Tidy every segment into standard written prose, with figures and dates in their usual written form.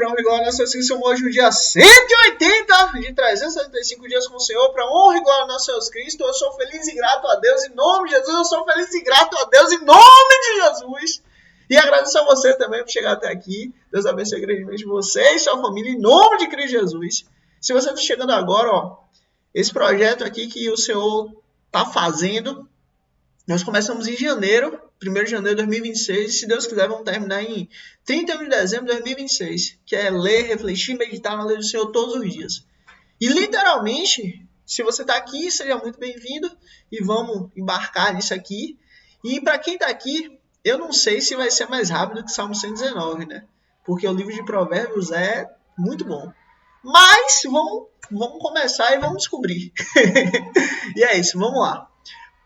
para honra e glória nosso Senhor. Hoje o dia 180 de 365 dias com o Senhor, para honra e glória nosso Senhor Cristo. Eu sou feliz e grato a Deus em nome de Jesus. Eu sou feliz e grato a Deus em nome de Jesus. E agradeço a você também por chegar até aqui. Deus abençoe grandemente você e sua família em nome de Cristo Jesus. Se você está chegando agora, esse projeto aqui que o Senhor está fazendo, nós começamos em janeiro, 1º de janeiro de 2026, e se Deus quiser vamos terminar em 31 de dezembro de 2026, que é ler, refletir e meditar na lei do Senhor todos os dias. E literalmente, se você está aqui, seja muito bem-vindo e vamos embarcar nisso aqui. E para quem está aqui, eu não sei se vai ser mais rápido que Salmo 119, né? Porque o livro de Provérbios é muito bom. Mas vamos começar e vamos descobrir. E é isso, vamos lá.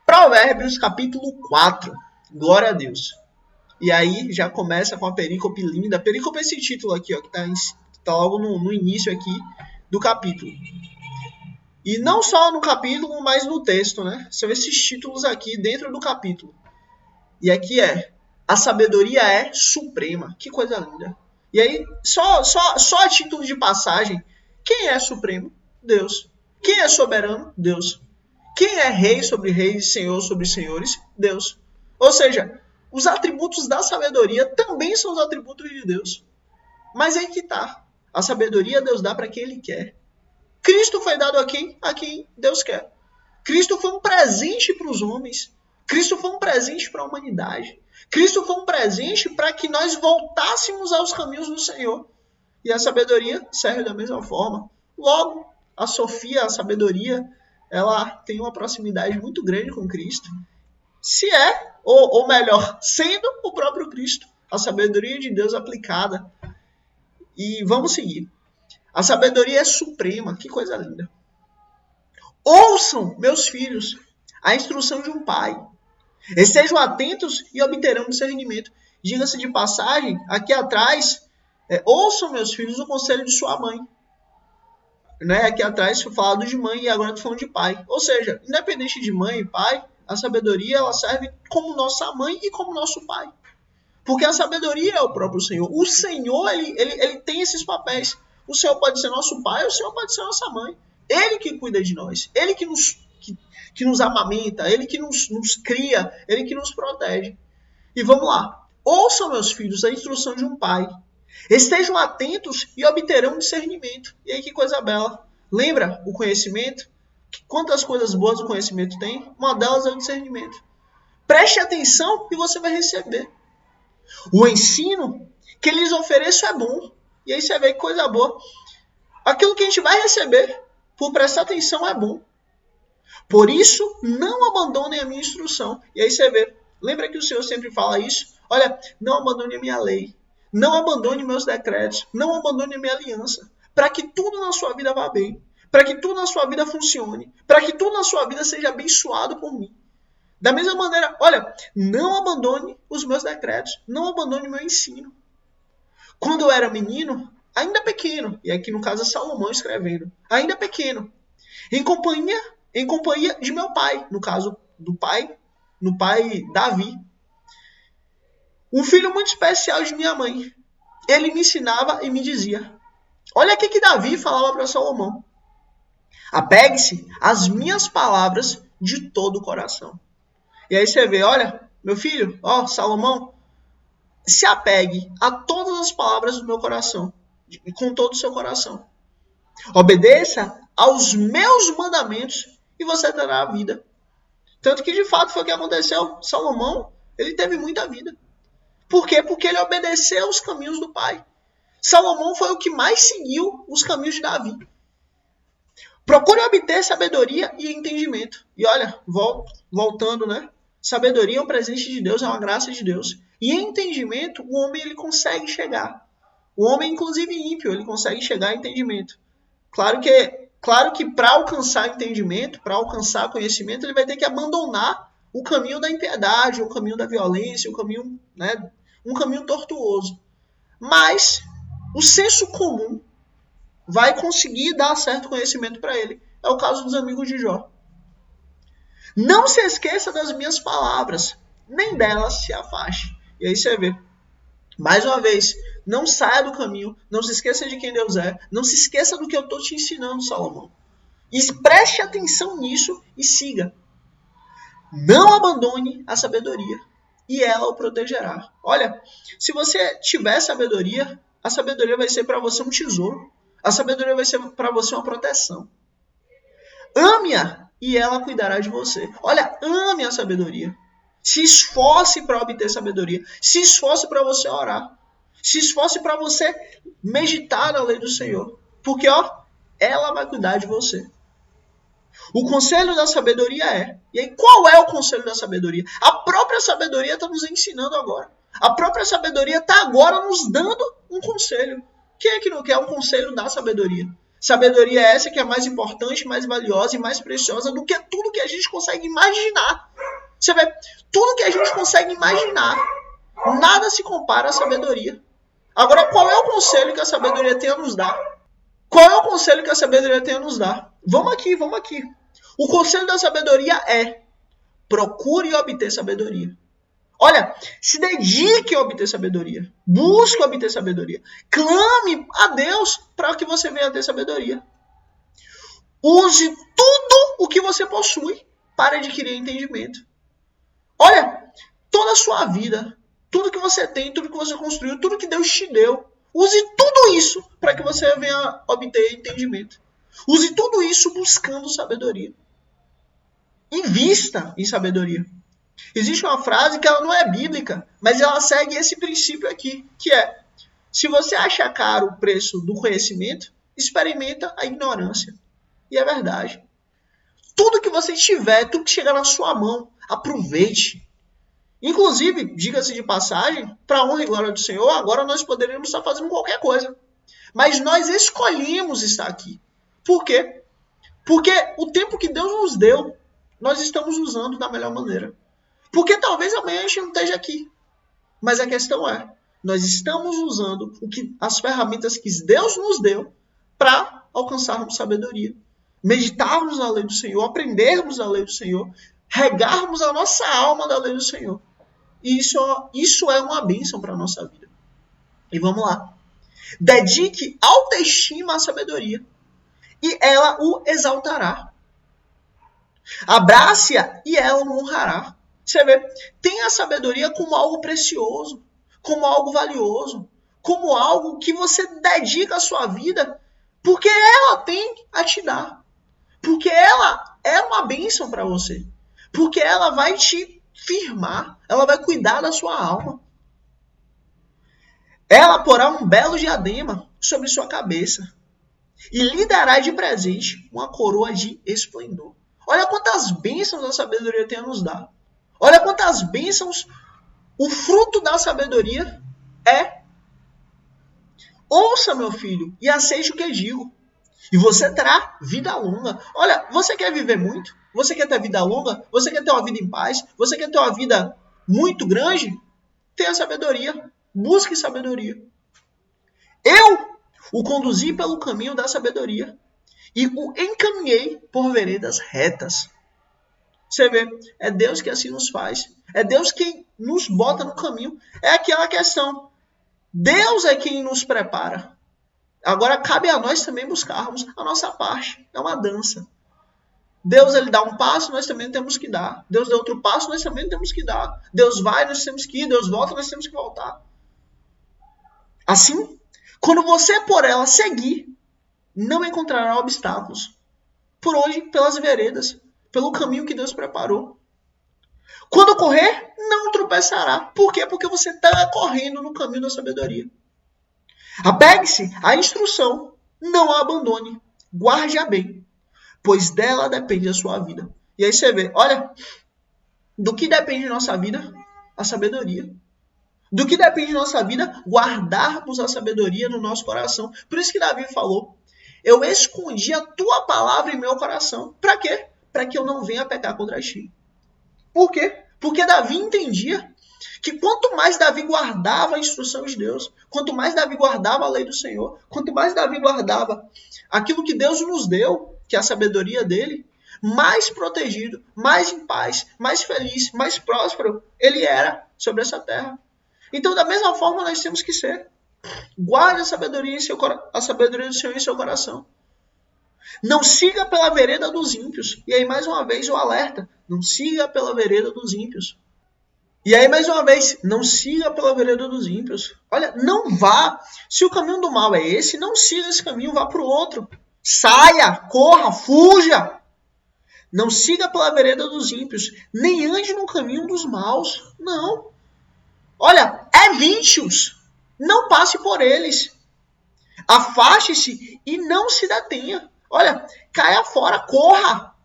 Provérbios capítulo 4. Glória a Deus. E aí já começa com a perícope linda. Perícope é esse título aqui, ó, que tá logo no início aqui do capítulo. E não só no capítulo, mas no texto, né? São esses títulos aqui dentro do capítulo. E aqui a sabedoria é suprema. Que coisa linda. E aí, só a título de passagem, quem é supremo? Deus. Quem é soberano? Deus. Quem é rei sobre reis e senhor sobre senhores? Deus. Ou seja, os atributos da sabedoria também são os atributos de Deus. Mas aí que tá. A sabedoria Deus dá para quem Ele quer. Cristo foi dado a quem? A quem Deus quer. Cristo foi um presente para os homens. Cristo foi um presente para a humanidade. Cristo foi um presente para que nós voltássemos aos caminhos do Senhor. E a sabedoria serve da mesma forma. Logo, a Sofia, a sabedoria, ela tem uma proximidade muito grande com Cristo. Se é, ou melhor, sendo o próprio Cristo, a sabedoria de Deus aplicada. E vamos seguir. A sabedoria é suprema, que coisa linda. Ouçam, meus filhos, a instrução de um pai. Estejam atentos e obterão discernimento. Diga-se de passagem, aqui atrás, ouçam, meus filhos, o conselho de sua mãe. Né? Aqui atrás foi falado de mãe e agora estou falando de pai. Ou seja, independente de mãe e pai, a sabedoria ela serve como nossa mãe e como nosso pai. Porque a sabedoria é o próprio Senhor. O Senhor, ele tem esses papéis. O Senhor pode ser nosso pai, o Senhor pode ser nossa mãe. Ele que cuida de nós. Ele que nos amamenta, Ele que nos cria, Ele que nos protege. E vamos lá. Ouçam, meus filhos, a instrução de um pai. Estejam atentos e obterão discernimento. E aí que coisa bela. Lembra o conhecimento? Quantas coisas boas o conhecimento tem? Uma delas é o discernimento. Preste atenção e você vai receber. O ensino que lhes ofereço é bom. E aí você vê que coisa boa. Aquilo que a gente vai receber por prestar atenção é bom. Por isso, não abandonem a minha instrução. E aí você vê. Lembra que o Senhor sempre fala isso? Olha, não abandone a minha lei. Não abandone meus decretos. Não abandone a minha aliança. Para que tudo na sua vida vá bem. Para que tudo na sua vida funcione. Para que tudo na sua vida seja abençoado por mim. Da mesma maneira, olha, não abandone os meus decretos. Não abandone o meu ensino. Quando eu era menino, ainda pequeno, e aqui no caso é Salomão escrevendo, ainda pequeno, em companhia de meu pai, no caso do pai Davi, um filho muito especial de minha mãe. Ele me ensinava e me dizia, olha o que Davi falava para Salomão, apegue-se às minhas palavras de todo o coração. E aí você vê, olha, meu filho, Salomão, se apegue a todas as palavras do meu coração, com todo o seu coração. Obedeça aos meus mandamentos e você terá a vida. Tanto que de fato foi o que aconteceu. Salomão, ele teve muita vida. Por quê? Porque ele obedeceu os caminhos do pai. Salomão foi o que mais seguiu os caminhos de Davi. Procure obter sabedoria e entendimento. E olha, voltando, né? Sabedoria é um presente de Deus, é uma graça de Deus. E em entendimento, o homem ele consegue chegar. O homem, inclusive ímpio, ele consegue chegar a entendimento. Claro que para alcançar entendimento, para alcançar conhecimento, ele vai ter que abandonar o caminho da impiedade, o caminho da violência, um caminho tortuoso. Mas o senso comum vai conseguir dar certo conhecimento para ele. É o caso dos amigos de Jó. Não se esqueça das minhas palavras, nem delas se afaste. E aí você vê, mais uma vez, Não saia do caminho, não se esqueça de quem Deus é, não se esqueça do que eu estou te ensinando, Salomão. E preste atenção nisso e siga. Não abandone a sabedoria e ela o protegerá. Olha, se você tiver sabedoria, a sabedoria vai ser para você um tesouro. A sabedoria vai ser para você uma proteção. Ame-a e ela cuidará de você. Olha, ame a sabedoria. Se esforce para obter sabedoria. Se esforce para você orar. Se esforce para você meditar na lei do Senhor. Porque, ela vai cuidar de você. O conselho da sabedoria é. E aí, qual é o conselho da sabedoria? A própria sabedoria está nos ensinando agora. A própria sabedoria está agora nos dando um conselho. Quem é que não quer um conselho da sabedoria? Sabedoria é essa que é mais importante, mais valiosa e mais preciosa do que tudo que a gente consegue imaginar. Você vê, tudo que a gente consegue imaginar, nada se compara à sabedoria. Agora, qual é o conselho que a sabedoria tem a nos dar? Qual é o conselho que a sabedoria tem a nos dar? Vamos aqui. O conselho da sabedoria é: procure obter sabedoria. Olha, se dedique a obter sabedoria. Busque obter sabedoria. Clame a Deus para que você venha a ter sabedoria. Use tudo o que você possui para adquirir entendimento. Olha, toda a sua vida, tudo que você tem, tudo que você construiu, tudo que Deus te deu, use tudo isso para que você venha obter entendimento. Use tudo isso buscando sabedoria. Invista em sabedoria. Existe uma frase que ela não é bíblica, mas ela segue esse princípio aqui, que é: se você acha caro o preço do conhecimento, experimenta a ignorância. E é verdade. Tudo que você tiver, tudo que chegar na sua mão, aproveite. Inclusive, diga-se de passagem, para a honra e glória do Senhor, agora nós poderíamos estar fazendo qualquer coisa. Mas nós escolhemos estar aqui. Por quê? Porque o tempo que Deus nos deu, nós estamos usando da melhor maneira. Porque talvez amanhã a gente não esteja aqui. Mas a questão é, nós estamos usando as ferramentas que Deus nos deu para alcançarmos sabedoria. Meditarmos na lei do Senhor, aprendermos a lei do Senhor, regarmos a nossa alma da lei do Senhor. E isso é uma bênção para a nossa vida. E vamos lá. Dedique autoestima à sabedoria e ela o exaltará. Abrace-a e ela o honrará. Você vê, tenha a sabedoria como algo precioso, como algo valioso, como algo que você dedica à sua vida, porque ela tem a te dar. Porque ela é uma bênção para você. Porque ela vai te firmar, ela vai cuidar da sua alma. Ela porá um belo diadema sobre sua cabeça e lhe dará de presente uma coroa de esplendor. Olha quantas bênçãos a sabedoria tem a nos dar. Olha quantas bênçãos o fruto da sabedoria é. Ouça, meu filho, e aceite o que eu digo. E você terá vida longa. Olha, você quer viver muito? Você quer ter vida longa? Você quer ter uma vida em paz? Você quer ter uma vida muito grande? Tenha sabedoria. Busque sabedoria. Eu o conduzi pelo caminho da sabedoria e o encaminhei por veredas retas. Você vê, é Deus que assim nos faz. É Deus quem nos bota no caminho. É aquela questão. Deus é quem nos prepara. Agora cabe a nós também buscarmos a nossa parte. É uma dança. Deus ele dá um passo, nós também temos que dar. Deus dá outro passo, nós também temos que dar. Deus vai, nós temos que ir. Deus volta, nós temos que voltar. Assim, quando você por ela seguir, não encontrará obstáculos. Por onde? Pelas veredas. Pelo caminho que Deus preparou. Quando correr, não tropeçará. Por quê? Porque você está correndo no caminho da sabedoria. Apegue-se à instrução. Não a abandone. Guarde-a bem. Pois dela depende a sua vida. E aí você vê, olha, do que depende a nossa vida? A sabedoria. Do que depende de nossa vida? Guardarmos a sabedoria no nosso coração. Por isso que Davi falou, eu escondi a tua palavra em meu coração. Para quê? Para que eu não venha pecar contra ti. Por quê? Porque Davi entendia que quanto mais Davi guardava a instrução de Deus, quanto mais Davi guardava a lei do Senhor, quanto mais Davi guardava aquilo que Deus nos deu, que é a sabedoria dele, mais protegido, mais em paz, mais feliz, mais próspero ele era sobre essa terra. Então, da mesma forma, nós temos que ser. Guarde a sabedoria do Senhor em seu coração. Não siga pela vereda dos ímpios. E aí, mais uma vez, o alerta. Não siga pela vereda dos ímpios. E aí, mais uma vez, não siga pela vereda dos ímpios. Olha, não vá. Se o caminho do mal é esse, não siga esse caminho, vá para o outro. Saia, corra, fuja. Não siga pela vereda dos ímpios, nem ande no caminho dos maus. Não. Olha, evite-os. Não passe por eles. Afaste-se e não se detenha. Olha, caia fora, corra.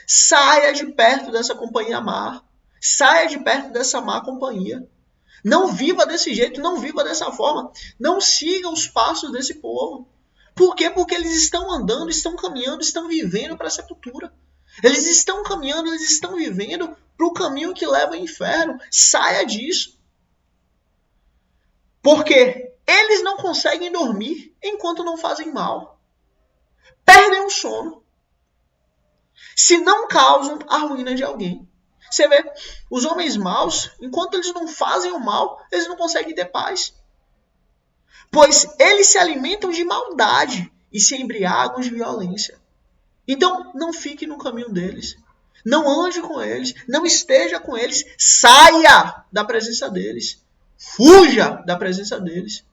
Saia de perto dessa companhia má. Saia de perto dessa má companhia. Não viva desse jeito, não viva dessa forma. Não siga os passos desse povo. Por quê? Porque eles estão andando, estão caminhando, estão vivendo para a sepultura. Eles estão caminhando, eles estão vivendo para o caminho que leva ao inferno. Saia disso. Porque eles não conseguem dormir enquanto não fazem mal. Perdem o sono. Se não causam a ruína de alguém. Você vê, os homens maus, enquanto eles não fazem o mal, eles não conseguem ter paz. Pois eles se alimentam de maldade e se embriagam de violência. Então, não fique no caminho deles. Não ande com eles. Não esteja com eles. Saia da presença deles. Fuja da presença deles.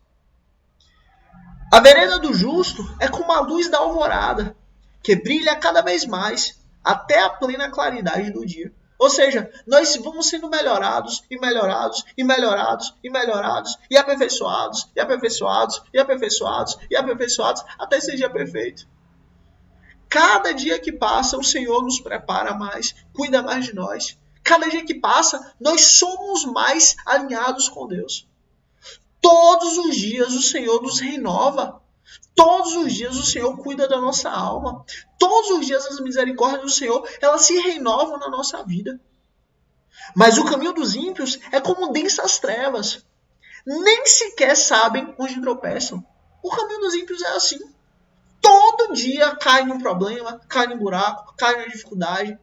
A vereda do justo é como a luz da alvorada, que brilha cada vez mais, até a plena claridade do dia. Ou seja, nós vamos sendo melhorados, e melhorados, e melhorados, e melhorados, e aperfeiçoados, e aperfeiçoados, e aperfeiçoados, e aperfeiçoados, até esse dia perfeito. Cada dia que passa, o Senhor nos prepara mais, cuida mais de nós. Cada dia que passa, nós somos mais alinhados com Deus. Todos os dias o Senhor nos renova. Todos os dias o Senhor cuida da nossa alma. Todos os dias as misericórdias do Senhor, elas se renovam na nossa vida. Mas o caminho dos ímpios é como densas trevas. Nem sequer sabem onde tropeçam. O caminho dos ímpios é assim. Todo dia cai num problema, cai num buraco, cai numa dificuldade.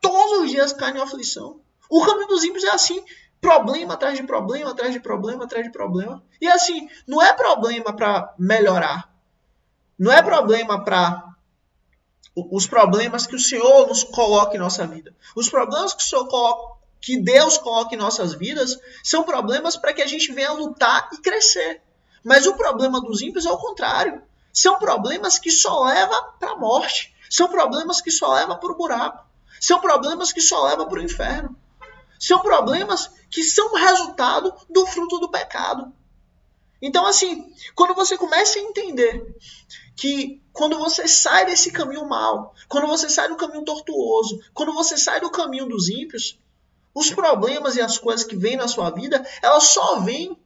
Todos os dias cai numa aflição. O caminho dos ímpios é assim. Problema atrás de problema, atrás de problema, atrás de problema. E assim, não é problema para melhorar. Não é problema para os problemas que o Senhor nos coloca em nossa vida. Os problemas que Deus coloca em nossas vidas são problemas para que a gente venha lutar e crescer. Mas o problema dos ímpios é o contrário. São problemas que só levam para a morte. São problemas que só levam para o buraco. São problemas que só levam para o inferno. São problemas que são resultado do fruto do pecado. Então, assim, quando você começa a entender que quando você sai desse caminho mau, quando você sai do caminho tortuoso, quando você sai do caminho dos ímpios, os problemas e as coisas que vêm na sua vida, elas só vêm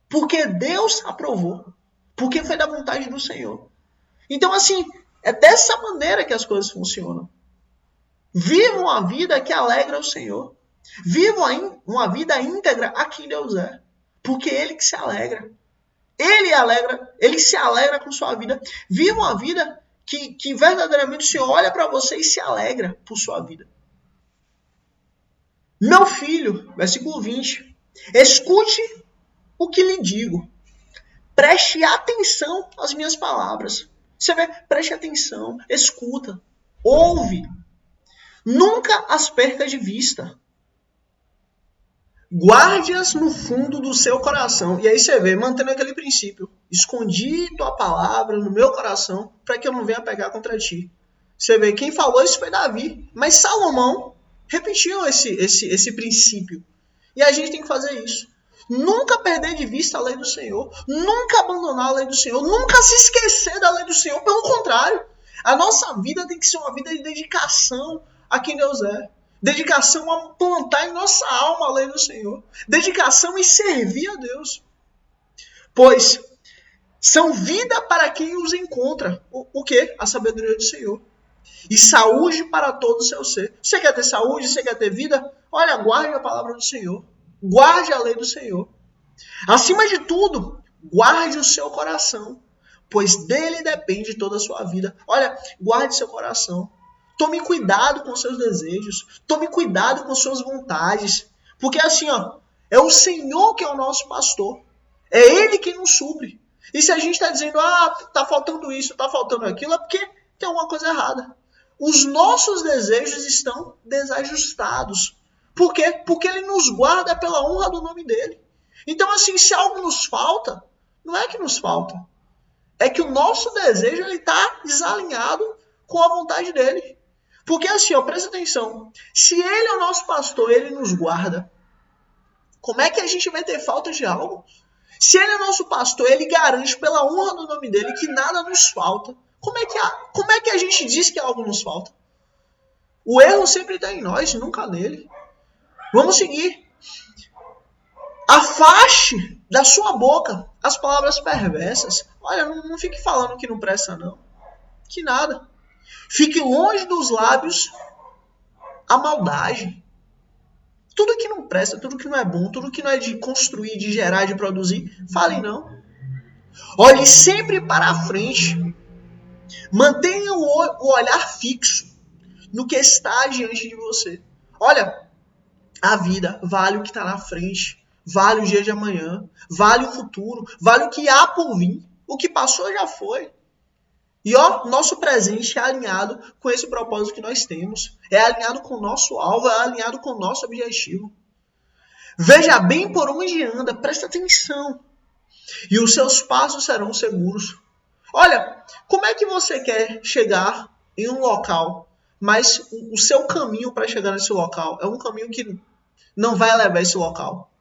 porque Deus aprovou, porque foi da vontade do Senhor. Então, assim, é dessa maneira que as coisas funcionam. Vivam a vida que alegra o Senhor. Vivam uma vida íntegra a quem Deus é. Porque Ele que se alegra. Ele se alegra com sua vida. Vivam uma vida que verdadeiramente o Senhor olha para você e se alegra por sua vida. Meu filho, versículo 20. Escute o que lhe digo. Preste atenção às minhas palavras. Você vê, preste atenção, escuta, ouve. Nunca as perca de vista. Guarde-as no fundo do seu coração. E aí você vê, mantendo aquele princípio. Escondi tua palavra no meu coração para que eu não venha pegar contra ti. Você vê, quem falou isso foi Davi. Mas Salomão repetiu esse princípio. E a gente tem que fazer isso. Nunca perder de vista a lei do Senhor. Nunca abandonar a lei do Senhor. Nunca se esquecer da lei do Senhor. Pelo contrário, a nossa vida tem que ser uma vida de dedicação a quem Deus é. Dedicação a plantar em nossa alma a lei do Senhor. Dedicação em servir a Deus. Pois são vida para quem os encontra. O quê? A sabedoria do Senhor. E saúde para todo o seu ser. Você quer ter saúde? Você quer ter vida? Olha, guarde a palavra do Senhor. Guarde a lei do Senhor. Acima de tudo, guarde o seu coração. Pois dele depende toda a sua vida. Olha, guarde seu coração. Tome cuidado com seus desejos. Tome cuidado com suas vontades. Porque assim, ó, é o Senhor que é o nosso pastor. É Ele quem nos supre. E se a gente está dizendo, tá faltando isso, tá faltando aquilo, é porque tem alguma coisa errada. Os nossos desejos estão desajustados. Por quê? Porque Ele nos guarda pela honra do nome dEle. Então, assim, se algo nos falta, não é que nos falta. É que o nosso desejo está desalinhado com a vontade dEle. Porque assim, presta atenção. Se Ele é o nosso pastor, Ele nos guarda. Como é que a gente vai ter falta de algo? Se Ele é nosso pastor, Ele garante pela honra do nome dEle que nada nos falta. Como é que a gente diz que algo nos falta? O erro sempre está em nós, nunca nele. Vamos seguir. Afaste da sua boca as palavras perversas. Olha, não fique falando que não presta, não. Que nada. Fique longe dos lábios a maldade. Tudo que não presta, tudo que não é bom, tudo que não é de construir, de gerar, de produzir, fale não. Olhe sempre para a frente. Mantenha o olhar fixo no que está diante de você. Olha, a vida vale o que está na frente. Vale o dia de amanhã. Vale o futuro. Vale o que há por vir. O que passou já foi. E nosso presente é alinhado com esse propósito que nós temos. É alinhado com o nosso alvo, é alinhado com o nosso objetivo. Veja bem por onde anda, presta atenção. E os seus passos serão seguros. Olha, como é que você quer chegar em um local, mas o seu caminho para chegar nesse local é um caminho que não vai levar a esse local?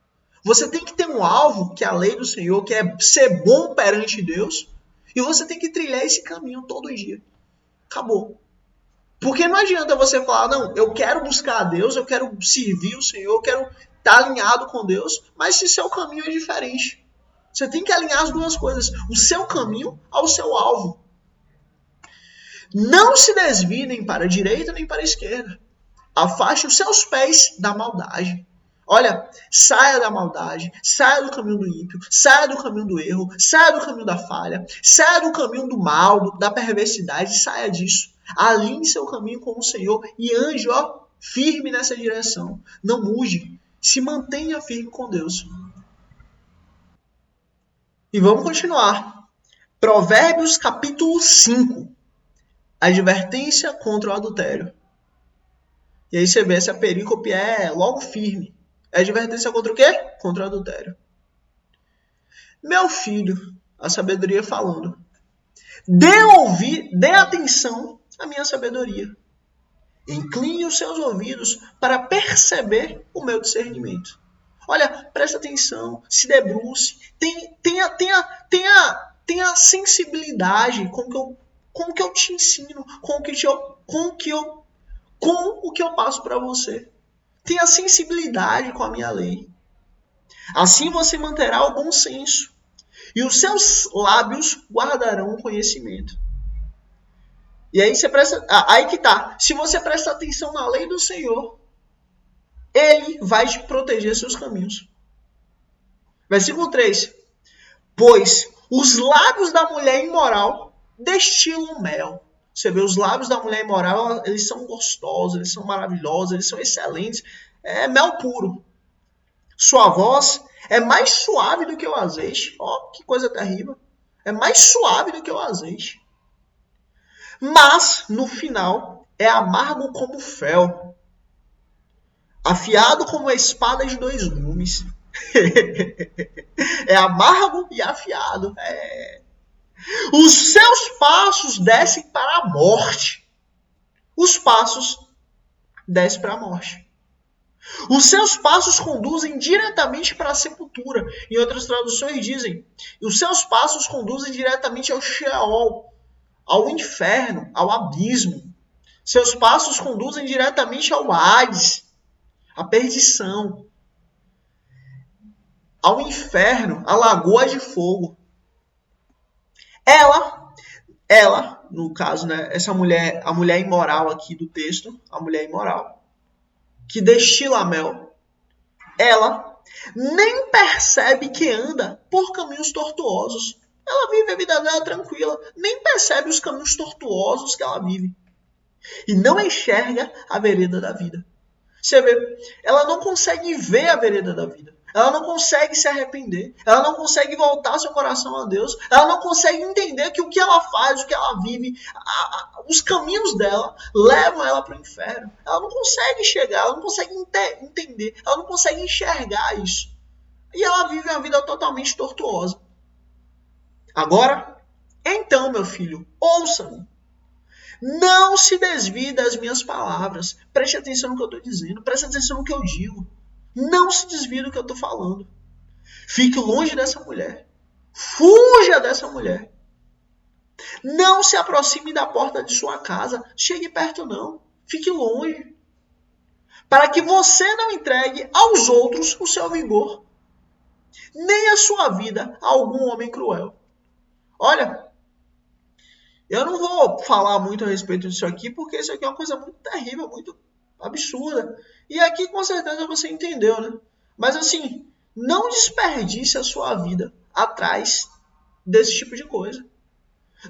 Você tem que ter um alvo, que é a lei do Senhor, que é ser bom perante Deus, e você tem que trilhar esse caminho todo dia. Acabou. Porque não adianta você falar, não, eu quero buscar a Deus, eu quero servir o Senhor, eu quero estar alinhado com Deus, mas se seu caminho é diferente. Você tem que alinhar as duas coisas, o seu caminho ao seu alvo. Não se desvie nem para a direita nem para a esquerda. Afaste os seus pés da maldade. Olha, saia da maldade, saia do caminho do ímpio, saia do caminho do erro, saia do caminho da falha, saia do caminho do mal, da perversidade, saia disso. Alinhe seu caminho com o Senhor e ande, firme nessa direção. Não mude, se mantenha firme com Deus. E vamos continuar. Provérbios capítulo 5. Advertência contra o adultério. E aí você vê, essa perícope é logo firme. É advertência contra o quê? Contra o adultério. Meu filho, a sabedoria falando. Dê atenção à minha sabedoria. Incline os seus ouvidos para perceber o meu discernimento. Olha, presta atenção, se debruce, tenha sensibilidade com o que eu te ensino, com o que eu passo para você. Tenha sensibilidade com a minha lei. Assim você manterá o bom senso, e os seus lábios guardarão o conhecimento. E aí aí que tá. Se você prestar atenção na lei do Senhor, Ele vai te proteger seus caminhos. Versículo 3. Pois os lábios da mulher imoral destilam mel. Você vê, os lábios da mulher imoral, eles são gostosos, eles são maravilhosos, eles são excelentes. É mel puro. Sua voz é mais suave do que o azeite. Que coisa terrível. É mais suave do que o azeite. Mas, no final, é amargo como fel. Afiado como uma espada de 2 gumes. É amargo e afiado. Os seus passos descem para a morte. Os passos descem para a morte. Os seus passos conduzem diretamente para a sepultura. Em outras traduções dizem, os seus passos conduzem diretamente ao Sheol, ao inferno, ao abismo. Seus passos conduzem diretamente ao Hades, à perdição, ao inferno, à lagoa de fogo. Ela, no caso, né, essa mulher, a mulher imoral aqui do texto, a mulher imoral, que destila mel, ela nem percebe que anda por caminhos tortuosos. Ela vive a vida dela tranquila, nem percebe os caminhos tortuosos que ela vive. E não enxerga a vereda da vida. Você vê, ela não consegue ver a vereda da vida. ela não consegue se arrepender, ela não consegue voltar seu coração a Deus, ela não consegue entender que o que ela faz, o que ela vive, os caminhos dela levam ela para o inferno. Ela não consegue chegar, ela não consegue entender, ela não consegue enxergar isso. E ela vive uma vida totalmente tortuosa. Agora, então, meu filho, ouça-me. Não se desvie das minhas palavras. Preste atenção no que eu estou dizendo. Preste atenção no que eu digo. Não se desvie do que eu estou falando. Fique longe dessa mulher. Fuja dessa mulher. Não se aproxime da porta de sua casa. Chegue perto, não. Fique longe. Para que você não entregue aos outros o seu vigor, nem a sua vida a algum homem cruel. Olha, eu não vou falar muito a respeito disso aqui, porque isso aqui é uma coisa muito terrível, muito absurda. E aqui com certeza você entendeu, né? Mas assim, não desperdice a sua vida atrás desse tipo de coisa.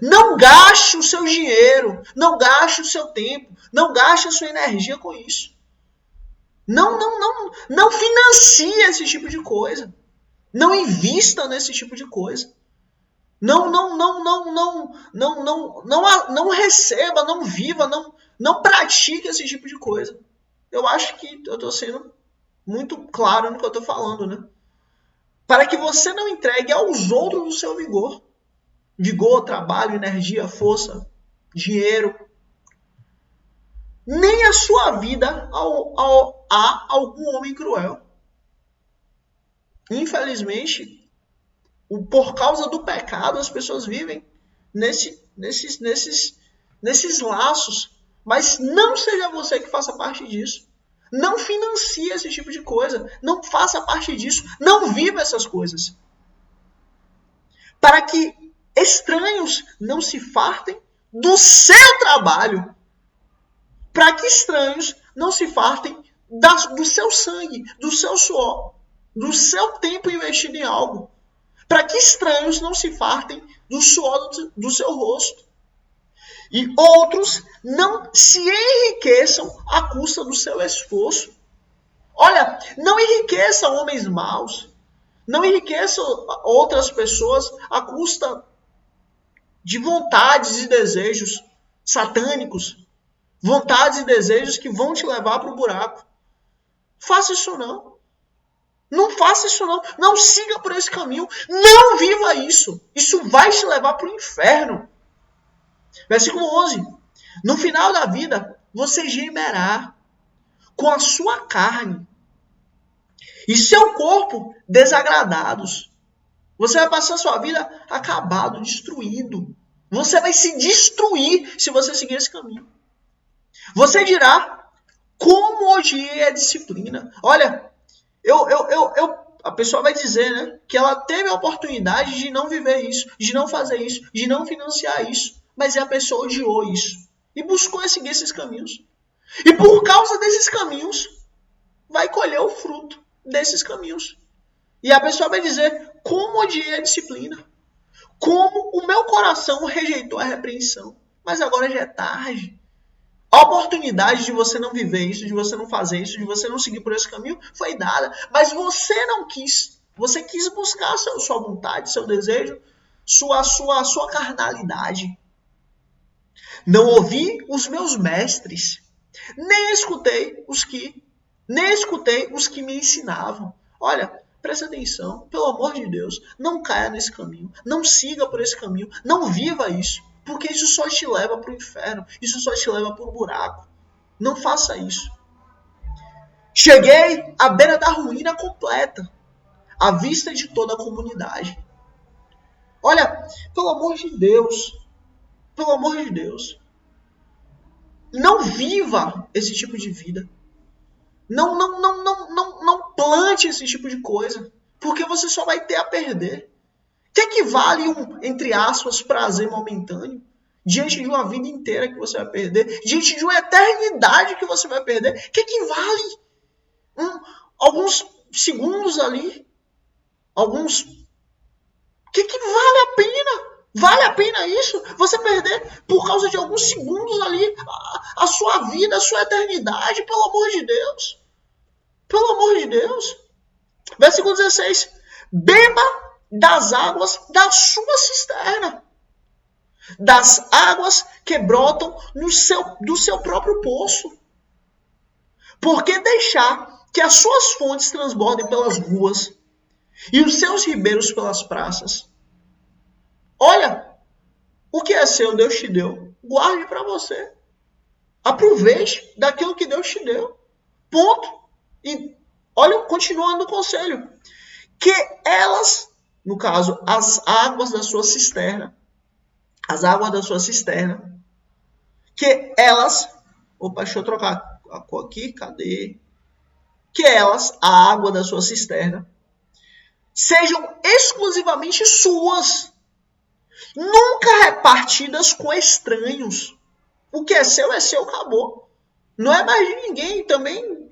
Não gaste o seu dinheiro, não gaste o seu tempo, não gaste a sua energia com isso. Não financie esse tipo de coisa. Não invista nesse tipo de coisa. Não receba, não viva, não pratique esse tipo de coisa. Eu acho que eu estou sendo muito claro no que eu estou falando, né? Para que você não entregue aos outros o seu vigor. Vigor, trabalho, energia, força, dinheiro. Nem a sua vida a algum homem cruel. Infelizmente, por causa do pecado, as pessoas vivem nesses laços. Mas não seja você que faça parte disso. Não financie esse tipo de coisa. Não faça parte disso. Não viva essas coisas. Para que estranhos não se fartem do seu trabalho. Para que estranhos não se fartem do seu sangue, do seu suor, do seu tempo investido em algo. Para que estranhos não se fartem do suor do seu rosto. E outros não se enriqueçam à custa do seu esforço. Olha, não enriqueça homens maus. Não enriqueça outras pessoas à custa de vontades e desejos satânicos. Vontades e desejos que vão te levar para o buraco. Faça isso não. Não faça isso não. Não siga por esse caminho. Não viva isso. Isso vai te levar para o inferno. Versículo 11. No final da vida, você gemerá com a sua carne e seu corpo desagradados. Você vai passar a sua vida acabado, destruído. Você vai se destruir se você seguir esse caminho. Você dirá, como odiei a disciplina. Olha, a pessoa vai dizer, né, que ela teve a oportunidade de não viver isso, de não fazer isso, de não financiar isso. Mas a pessoa odiou isso e buscou seguir esses caminhos. E por causa desses caminhos, vai colher o fruto desses caminhos. E a pessoa vai dizer, como odiei a disciplina. Como o meu coração rejeitou a repreensão. Mas agora já é tarde. A oportunidade de você não viver isso, de você não fazer isso, de você não seguir por esse caminho, foi dada. Mas você não quis. Você quis buscar sua vontade, seu desejo, sua carnalidade. Não ouvi os meus mestres, nem escutei os que me ensinavam. Olha, preste atenção, pelo amor de Deus, não caia nesse caminho, não siga por esse caminho, não viva isso, porque isso só te leva para o inferno, isso só te leva para o buraco. Não faça isso. Cheguei à beira da ruína completa, à vista de toda a comunidade. Olha, pelo amor de Deus, não viva esse tipo de vida. Não plante esse tipo de coisa, porque você só vai ter a perder. O que equivale entre aspas, prazer momentâneo, diante de uma vida inteira que você vai perder, diante de uma eternidade que você vai perder? O que equivale alguns segundos ali, o que vale a pena? Vale a pena isso? Você perder por causa de alguns segundos ali a sua vida, a sua eternidade? Pelo amor de Deus. Pelo amor de Deus. Versículo 16. Beba das águas da sua cisterna, das águas que brotam do seu próprio poço. Por que deixar que as suas fontes transbordem pelas ruas e os seus ribeiros pelas praças? Olha, o que é seu, Deus te deu. Guarde para você. Aproveite daquilo que Deus te deu. Ponto. E olha, continuando o conselho. Que elas, no caso, as águas da sua cisterna, que elas, opa, deixa eu trocar a cor aqui, cadê? Que elas, a água da sua cisterna, sejam exclusivamente suas, nunca repartidas com estranhos. O que é seu, acabou. Não é mais de ninguém, também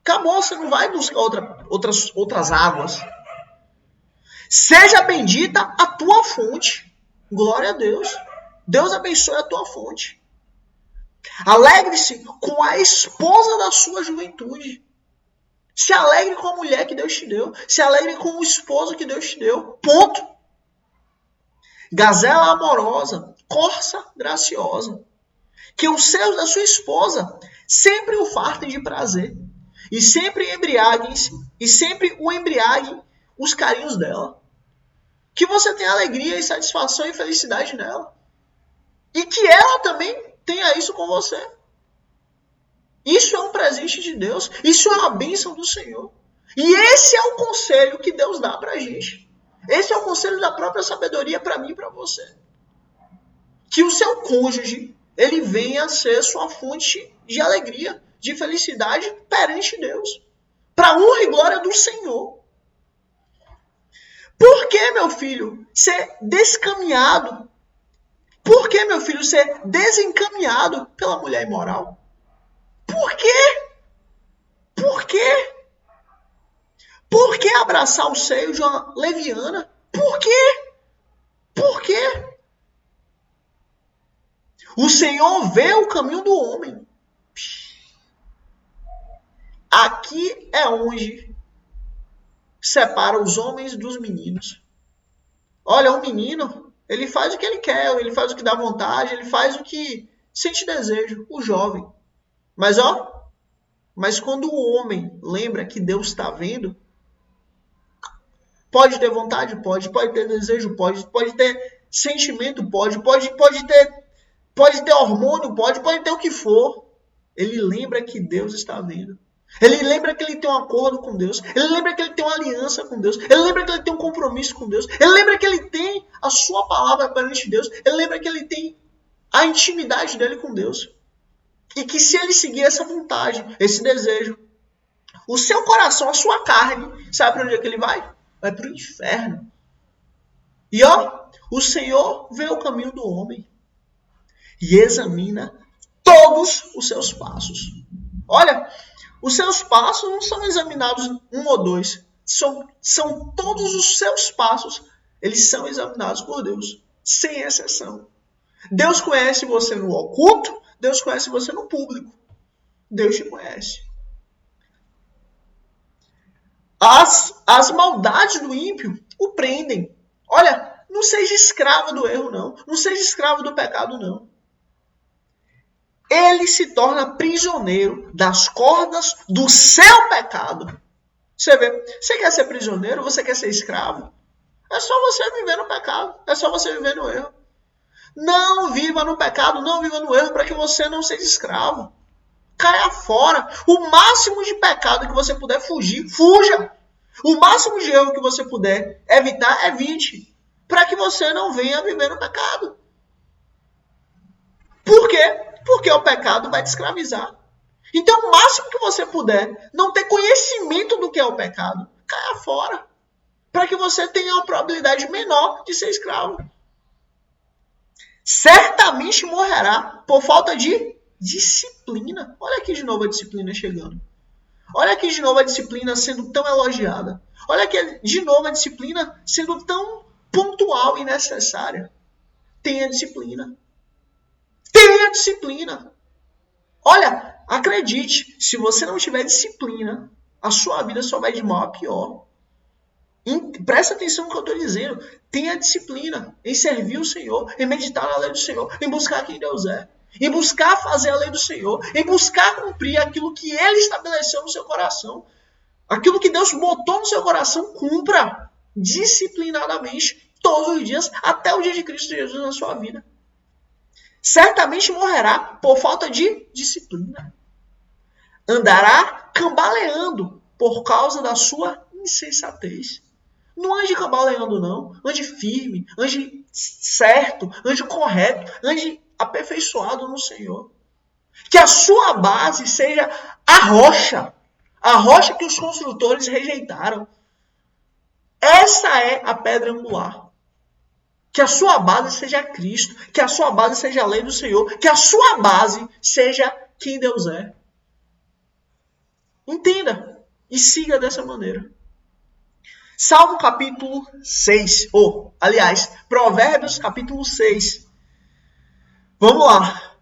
acabou, você não vai buscar outras águas. Seja bendita a tua fonte. Glória a Deus. Deus abençoe a tua fonte. Alegre-se com a esposa da sua juventude. Se alegre com a mulher que Deus te deu. Se alegre com o esposo que Deus te deu. Ponto. Gazela amorosa, corça graciosa. Que os seios da sua esposa sempre o fartem de prazer. E sempre o embriaguem os carinhos dela. Que você tenha alegria e satisfação e felicidade nela. E que ela também tenha isso com você. Isso é um presente de Deus. Isso é uma bênção do Senhor. E esse é o conselho que Deus dá pra gente. Esse é o conselho da própria sabedoria para mim e para você. Que o seu cônjuge, ele venha a ser sua fonte de alegria, de felicidade perante Deus. Para honra e glória do Senhor. Por que, meu filho, ser descaminhado? Por que, meu filho, ser desencaminhado pela mulher imoral? Por quê? Por quê? Por que abraçar o seio de uma leviana? Por quê? Por quê? O Senhor vê o caminho do homem. Aqui é onde separa os homens dos meninos. Olha, o menino, ele faz o que ele quer, ele faz o que dá vontade, ele faz o que sente desejo, o jovem. Mas quando o homem lembra que Deus está vendo, pode ter vontade? Pode ter desejo? Pode ter sentimento? Pode ter hormônio? Pode ter o que for. Ele lembra que Deus está vendo. Ele lembra que ele tem um acordo com Deus. Ele lembra que ele tem uma aliança com Deus. Ele lembra que ele tem um compromisso com Deus. Ele lembra que ele tem a sua palavra perante Deus. Ele lembra que ele tem a intimidade dele com Deus. E que se ele seguir essa vontade, esse desejo, o seu coração, a sua carne, sabe para onde é que ele vai? Vai para o inferno. E o Senhor vê o caminho do homem e examina todos os seus passos. Olha, os seus passos não são examinados um ou dois. São todos os seus passos. Eles são examinados por Deus, sem exceção. Deus conhece você no oculto, Deus conhece você no público. Deus te conhece. As maldades do ímpio o prendem. Olha, não seja escravo do erro, não. Não seja escravo do pecado, não. Ele se torna prisioneiro das cordas do seu pecado. Você vê, você quer ser prisioneiro? Você quer ser escravo? É só você viver no pecado. É só você viver no erro. Não viva no pecado, não viva no erro para que você não seja escravo. Caia fora. O máximo de pecado que você puder fugir, fuja. O máximo de erro que você puder evitar, evite. Para que você não venha viver no pecado. Por quê? Porque o pecado vai te escravizar. Então, o máximo que você puder não ter conhecimento do que é o pecado, caia fora. Para que você tenha uma probabilidade menor de ser escravo. Certamente morrerá por falta de disciplina. Olha aqui de novo a disciplina chegando. Olha aqui de novo a disciplina sendo tão elogiada. Olha aqui de novo a disciplina sendo tão pontual e necessária. Tenha disciplina. Tenha disciplina. Olha, acredite, se você não tiver disciplina, a sua vida só vai de mal a pior. Presta atenção no que eu estou dizendo. Tenha disciplina em servir o Senhor, em meditar na lei do Senhor, em buscar quem Deus é, em buscar fazer a lei do Senhor, em buscar cumprir aquilo que Ele estabeleceu no seu coração. Aquilo que Deus botou no seu coração, cumpra disciplinadamente todos os dias, até o dia de Cristo Jesus na sua vida. Certamente morrerá por falta de disciplina. Andará cambaleando por causa da sua insensatez. Não ande cambaleando, não. Ande firme, ande certo, ande correto, ande aperfeiçoado no Senhor. Que a sua base seja a rocha que os construtores rejeitaram. Essa é a pedra angular. Que a sua base seja Cristo, que a sua base seja a lei do Senhor, que a sua base seja quem Deus é. Entenda e siga dessa maneira. Salmo capítulo 6, Provérbios capítulo 6. Vamos lá.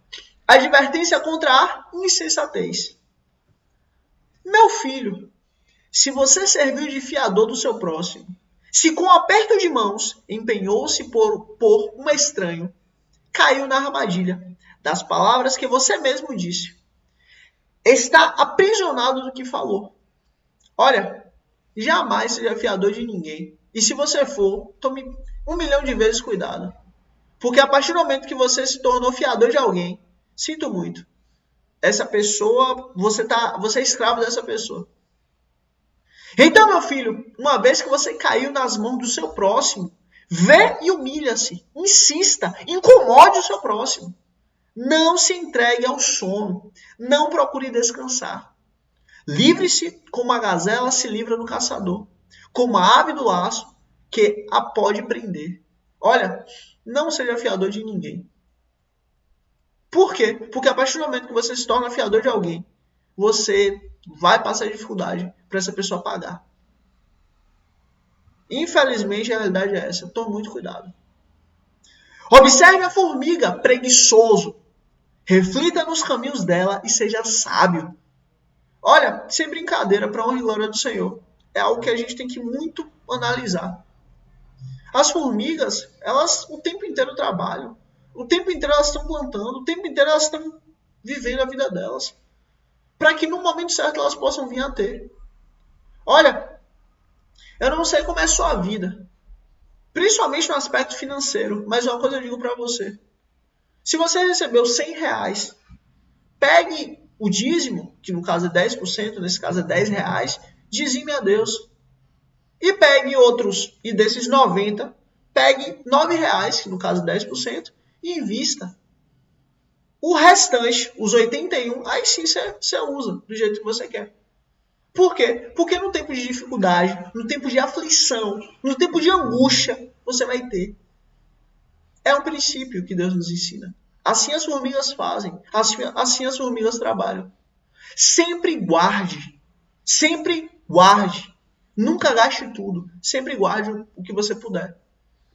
Advertência contra a insensatez. Meu filho, se você serviu de fiador do seu próximo, se com aperto de mãos empenhou-se por um estranho, caiu na armadilha das palavras que você mesmo disse. Está aprisionado do que falou. Olha, jamais seja fiador de ninguém. E se você for, tome 1.000.000 de vezes cuidado. Porque a partir do momento que você se tornou fiador de alguém, sinto muito, essa pessoa, você é escravo dessa pessoa. Então, meu filho, uma vez que você caiu nas mãos do seu próximo, vê e humilha-se, insista, incomode o seu próximo. Não se entregue ao sono, não procure descansar. Livre-se como a gazela se livra do caçador, como a ave do laço que a pode prender. Olha, não seja fiador de ninguém. Por quê? Porque a partir do momento que você se torna fiador de alguém, você vai passar dificuldade para essa pessoa pagar. Infelizmente, a realidade é essa. Tome muito cuidado. Observe a formiga, preguiçoso. Reflita nos caminhos dela e seja sábio. Olha, sem brincadeira, para honra e glória do Senhor. É algo que a gente tem que muito analisar. As formigas, elas o tempo inteiro trabalham. O tempo inteiro elas estão plantando. O tempo inteiro elas estão vivendo a vida delas. Para que no momento certo elas possam vir a ter. Olha, eu não sei como é a sua vida. Principalmente no aspecto financeiro. Mas uma coisa eu digo para você. Se você recebeu R$100, pegue o dízimo, que no caso é 10%, nesse caso é R$10, dizime a Deus. E pegue outros, e desses 90, pegue R$9, que no caso é 10%, e invista. O restante, os 81, aí sim você usa do jeito que você quer. Por quê? Porque no tempo de dificuldade, no tempo de aflição, no tempo de angústia, você vai ter. É um princípio que Deus nos ensina. Assim as formigas fazem, assim as formigas trabalham. Sempre guarde, nunca gaste tudo, sempre guarde o que você puder.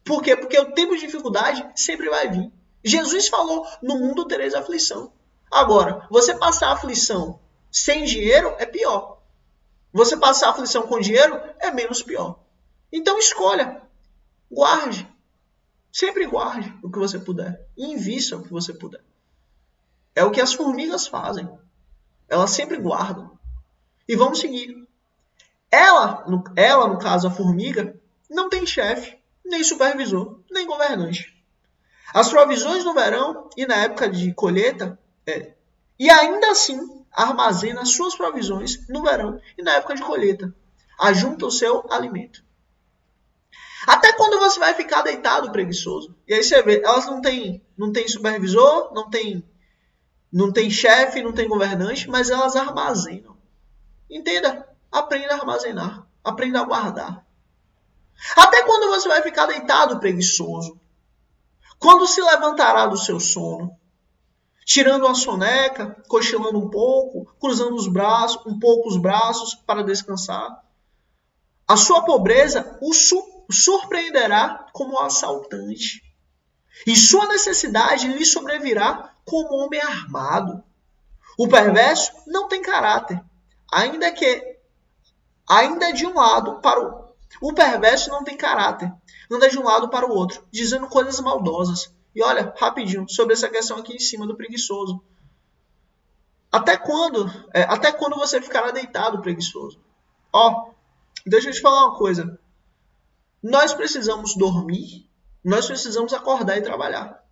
Por quê? Porque o tempo de dificuldade sempre vai vir. Jesus falou, no mundo tereis aflição. Agora, você passar aflição sem dinheiro é pior. Você passar aflição com dinheiro é menos pior. Então escolha, guarde. Sempre guarde o que você puder. E invista o que você puder. É o que as formigas fazem. Elas sempre guardam. E vamos seguir. Ela, no caso a formiga, não tem chefe, nem supervisor, nem governante. As provisões no verão e na época de colheita, e ainda assim armazena as suas provisões no verão e na época de colheita. Ajunta o seu alimento. Até quando você vai ficar deitado preguiçoso? E aí você vê, elas não têm supervisor, não tem chefe, não tem governante, mas elas armazenam. Entenda, aprenda a armazenar, aprenda a guardar. Até quando você vai ficar deitado preguiçoso? Quando se levantará do seu sono? Tirando uma soneca, cochilando um pouco, cruzando os braços para descansar. A sua pobreza o surpreenderá como assaltante. E sua necessidade lhe sobrevirá como homem armado. O perverso não tem caráter, ainda de um lado O perverso não tem caráter, anda de um lado para o outro, dizendo coisas maldosas. E olha, rapidinho, sobre essa questão aqui em cima do preguiçoso. Até quando você ficará deitado preguiçoso? Ó, deixa eu te falar uma coisa. Nós precisamos dormir, nós precisamos acordar e trabalhar.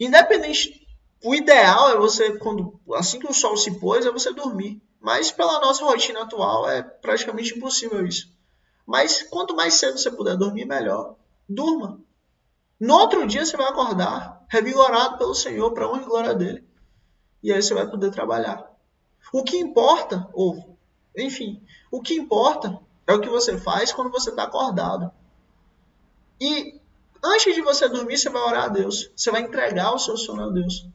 Independente, o ideal é você, assim que o sol se pôs, é você dormir. Mas pela nossa rotina atual é praticamente impossível isso. Mas quanto mais cedo você puder dormir, melhor. Durma. No outro dia você vai acordar, revigorado pelo Senhor, para honra e glória dele. E aí você vai poder trabalhar. O que importa, o que importa é o que você faz quando você está acordado. E antes de você dormir, você vai orar a Deus. Você vai entregar o seu sono a Deus.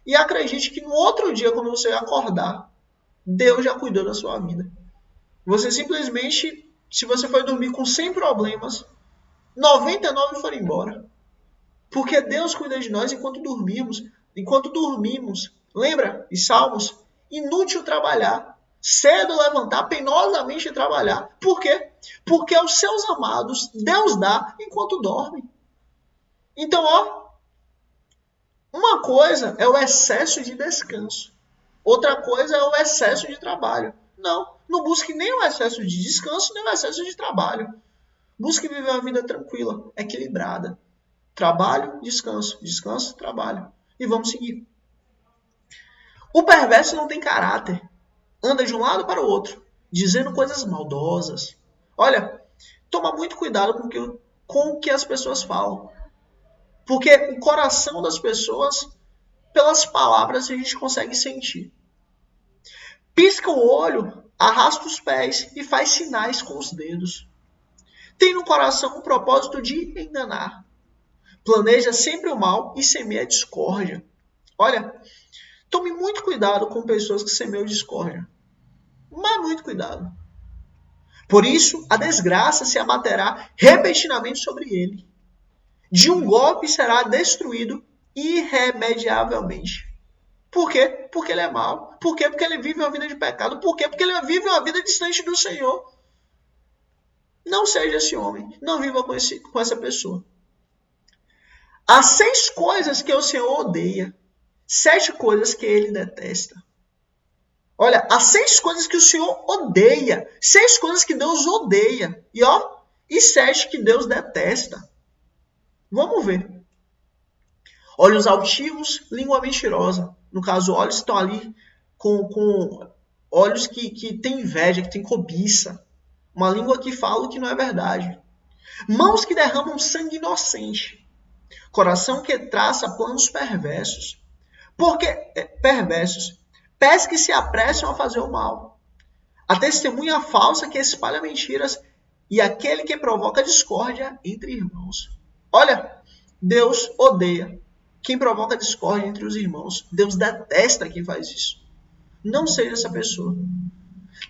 E acredite que no outro dia, quando você acordar, Deus já cuidou da sua vida. Você simplesmente, se você foi dormir com 100 problemas, 99 foram embora. Porque Deus cuida de nós enquanto dormimos. Enquanto dormimos. Lembra? Em Salmos? Inútil trabalhar. Cedo levantar, penosamente trabalhar. Por quê? Porque aos seus amados Deus dá enquanto dorme. Então, uma coisa é o excesso de descanso. Outra coisa é o excesso de trabalho. Não busque nem o excesso de descanso, nem o excesso de trabalho. Busque viver uma vida tranquila, equilibrada. Trabalho, descanso. Descanso, trabalho. E vamos seguir. O perverso não tem caráter. Anda de um lado para o outro, dizendo coisas maldosas. Olha, toma muito cuidado com o que as pessoas falam. Porque o coração das pessoas, pelas palavras, a gente consegue sentir. Pisca o olho, arrasta os pés e faz sinais com os dedos. Tem no coração o propósito de enganar. Planeja sempre o mal e semeia a discórdia. Olha, tome muito cuidado com pessoas que semeiam discórdia. Mas muito cuidado. Por isso, a desgraça se abaterá repentinamente sobre ele. De um golpe será destruído irremediavelmente. Por quê? Porque ele é mau. Por quê? Porque ele vive uma vida de pecado. Por quê? Porque ele vive uma vida distante do Senhor. Não seja esse homem. Não viva com essa pessoa. Há 6 coisas que o Senhor odeia. 7 coisas que ele detesta. Olha, há 6 coisas que o Senhor odeia. 6 coisas que Deus odeia. E 7 que Deus detesta. Vamos ver. Olhos altivos, língua mentirosa. No caso, olhos que estão ali com olhos que têm inveja, que têm cobiça. Uma língua que fala o que não é verdade. Mãos que derramam sangue inocente. Coração que traça planos perversos. Pés que se apressam a fazer o mal. A testemunha falsa que espalha mentiras. E aquele que provoca discórdia entre irmãos. Olha, Deus odeia quem provoca discórdia entre os irmãos. Deus detesta quem faz isso. Não seja essa pessoa.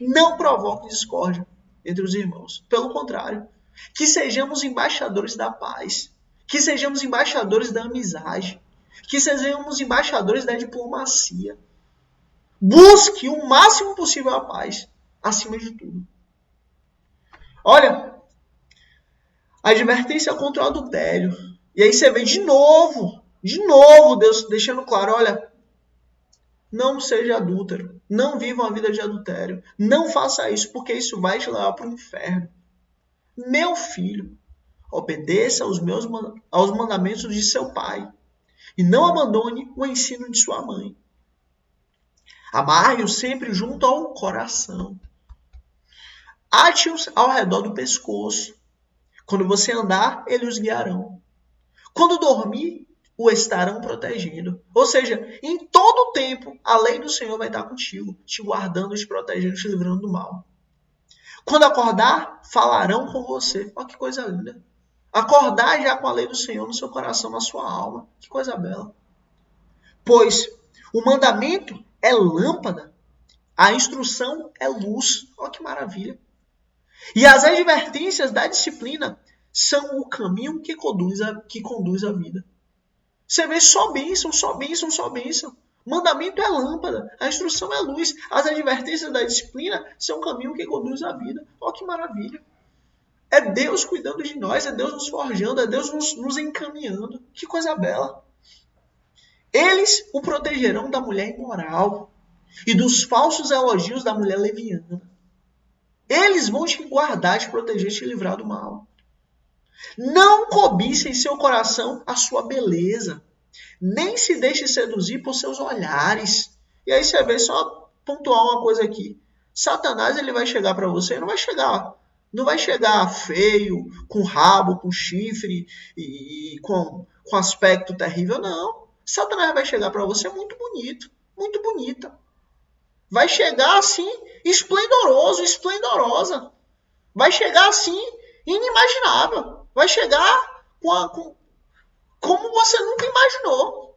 Não provoque discórdia entre os irmãos. Pelo contrário, que sejamos embaixadores da paz. Que sejamos embaixadores da amizade. Que sejamos embaixadores da diplomacia. Busque o máximo possível a paz, acima de tudo. Olha, a advertência contra o adultério. E aí você vê de novo Deus deixando claro, olha, não seja adúltero, não viva uma vida de adultério, não faça isso, porque isso vai te levar para o inferno. Meu filho, obedeça aos mandamentos de seu pai e não abandone o ensino de sua mãe. Amarre-os sempre junto ao coração. Ate-os ao redor do pescoço. Quando você andar, eles os guiarão. Quando dormir, o estarão protegendo. Ou seja, em todo o tempo, a lei do Senhor vai estar contigo, te guardando, te protegendo, te livrando do mal. Quando acordar, falarão com você. Olha que coisa linda. Acordar já com a lei do Senhor no seu coração, na sua alma. Que coisa bela. Pois o mandamento é lâmpada, a instrução é luz. Olha que maravilha. E as advertências da disciplina são o caminho que conduz a vida. Você vê só bênção, só bênção, só bênção. Mandamento é lâmpada, a instrução é luz, as advertências da disciplina são o caminho que conduz à vida. Olha que maravilha. É Deus cuidando de nós, é Deus nos forjando, é Deus nos encaminhando. Que coisa bela. Eles o protegerão da mulher imoral e dos falsos elogios da mulher leviana. Eles vão te guardar, te proteger, te livrar do mal. Não cobice em seu coração a sua beleza, nem se deixe seduzir por seus olhares. E aí você vê, só pontuar uma coisa aqui. Satanás, ele vai chegar para você, não vai chegar feio, com rabo, com chifre e com aspecto terrível, não. Satanás vai chegar para você muito bonito, muito bonita. Vai chegar assim, esplendoroso, esplendorosa. Vai chegar assim, inimaginável. Vai chegar como você nunca imaginou.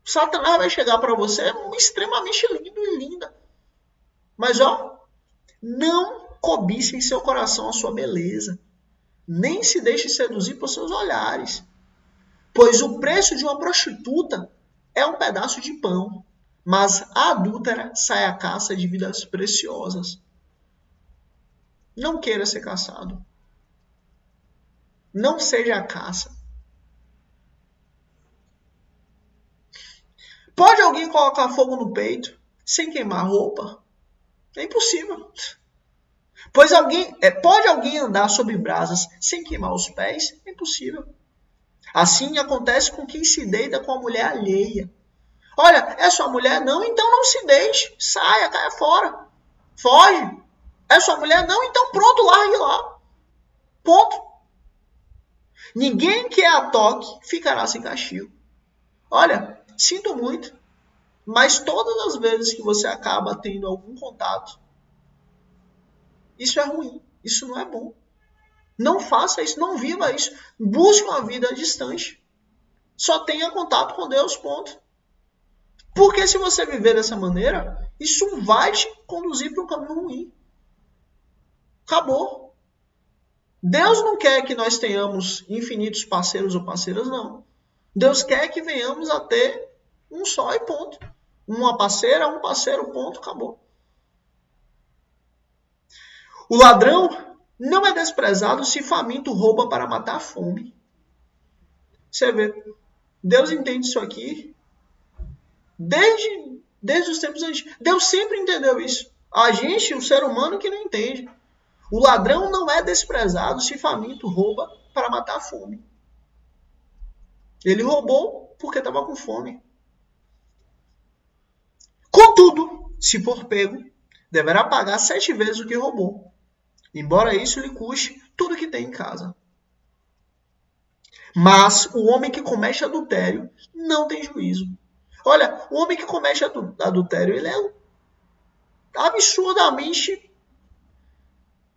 Satanás vai chegar para você extremamente lindo e linda. Mas, não cobice em seu coração a sua beleza. Nem se deixe seduzir por seus olhares. Pois o preço de uma prostituta é um pedaço de pão. Mas a adúltera sai à caça de vidas preciosas. Não queira ser caçado. Não seja a caça. Pode alguém colocar fogo no peito sem queimar a roupa? É impossível. Pode alguém andar sobre brasas sem queimar os pés? É impossível. Assim acontece com quem se deita com a mulher alheia. Olha, é sua mulher? Não, então não se deixe. Saia, caia fora. Foge. É sua mulher? Não, então pronto, largue lá. Ponto. Ninguém que a toque ficará sem castigo. Olha, sinto muito, mas todas as vezes que você acaba tendo algum contato, isso é ruim, isso não é bom. Não faça isso, não viva isso. Busque uma vida distante. Só tenha contato com Deus, ponto. Porque se você viver dessa maneira, isso vai te conduzir para um caminho ruim. Acabou. Deus não quer que nós tenhamos infinitos parceiros ou parceiras, não. Deus quer que venhamos a ter um só e ponto. Uma parceira, um parceiro, ponto, acabou. O ladrão não é desprezado se faminto rouba para matar a fome. Você vê, Deus entende isso aqui desde os tempos antigos. Deus sempre entendeu isso. A gente, o ser humano, que não entende. O ladrão não é desprezado se faminto rouba para matar a fome. Ele roubou porque estava com fome. Contudo, se for pego, deverá pagar 7 vezes o que roubou, embora isso lhe custe tudo que tem em casa. Mas o homem que comete adultério não tem juízo. Olha, o homem que comete adultério, ele é absurdamente...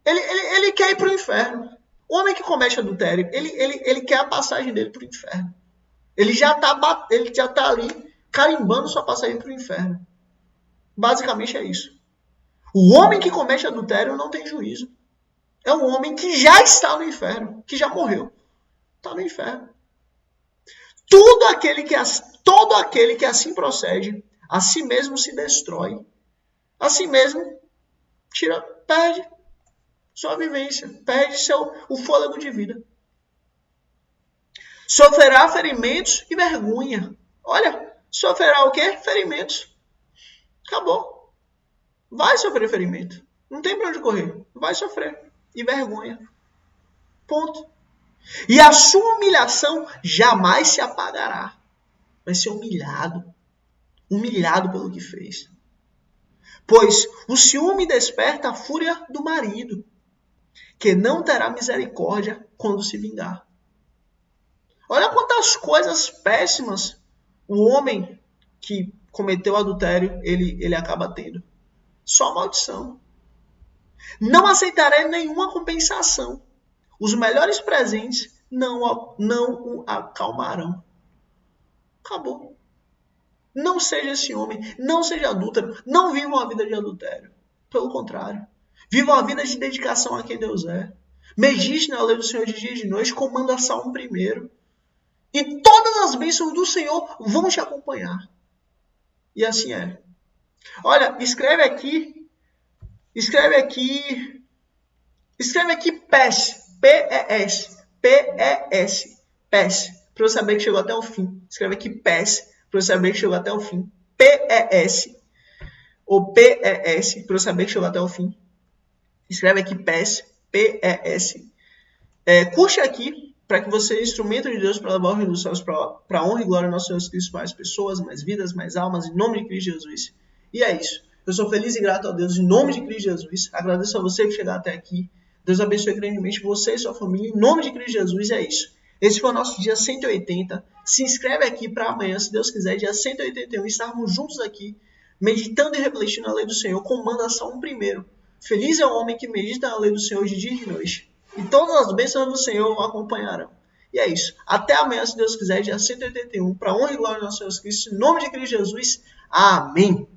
Ele quer ir para o inferno. O homem que comete adultério, ele quer a passagem dele para o inferno. Ele já está ali carimbando sua passagem para o inferno. Basicamente é isso. O homem que comete adultério não tem juízo. É um homem que já está no inferno, que já morreu. Está no inferno. Todo aquele que assim procede, a si mesmo se destrói. A si mesmo perde sua vivência, perde o fôlego de vida. Sofrerá ferimentos e vergonha. Olha, sofrerá o quê? Ferimentos. Acabou. Vai sofrer ferimento. Não tem para onde correr. Vai sofrer. E vergonha. Ponto. E a sua humilhação jamais se apagará. Vai ser humilhado. Humilhado pelo que fez. Pois o ciúme desperta a fúria do marido, que não terá misericórdia quando se vingar. Olha quantas coisas péssimas o homem que cometeu adultério, ele acaba tendo. Só maldição. Não aceitarei nenhuma compensação. Os melhores presentes não o acalmarão. Acabou. Não seja esse homem, não seja adúltero, não viva uma vida de adultério. Pelo contrário. Viva uma vida de dedicação a quem Deus é. Medite na lei do Senhor de dia e de noite, comanda Salmo 1. E todas as bênçãos do Senhor vão te acompanhar. E assim é. Olha, escreve aqui PES, P-E-S, P-E-S, PES, para eu saber que chegou até o fim. Escreve aqui PES, para eu saber que chegou até o fim. P-E-S, ou P-E-S, para eu saber que chegou até o fim. Escreve aqui PES, P-E-S. Curte aqui, para que você seja instrumento de Deus para levar o reino dos céus para a honra e glória do nosso Senhor Jesus Cristo, mais pessoas, mais vidas, mais almas, em nome de Cristo Jesus. E é isso. Eu sou feliz e grato a Deus em nome de Cristo Jesus. Agradeço a você que chegou até aqui. Deus abençoe grandemente você e sua família. Em nome de Cristo Jesus, é isso. Esse foi o nosso dia 180. Se inscreve aqui para amanhã, se Deus quiser, dia 181, estarmos juntos aqui, meditando e refletindo a lei do Senhor, com mandação primeiro. Feliz é o homem que medita na lei do Senhor de dia e de noite. E todas as bênçãos do Senhor o acompanharão. E é isso. Até amanhã, se Deus quiser, dia 181, para a honra e glória do nosso Senhor Jesus Cristo. Em nome de Cristo Jesus. Amém.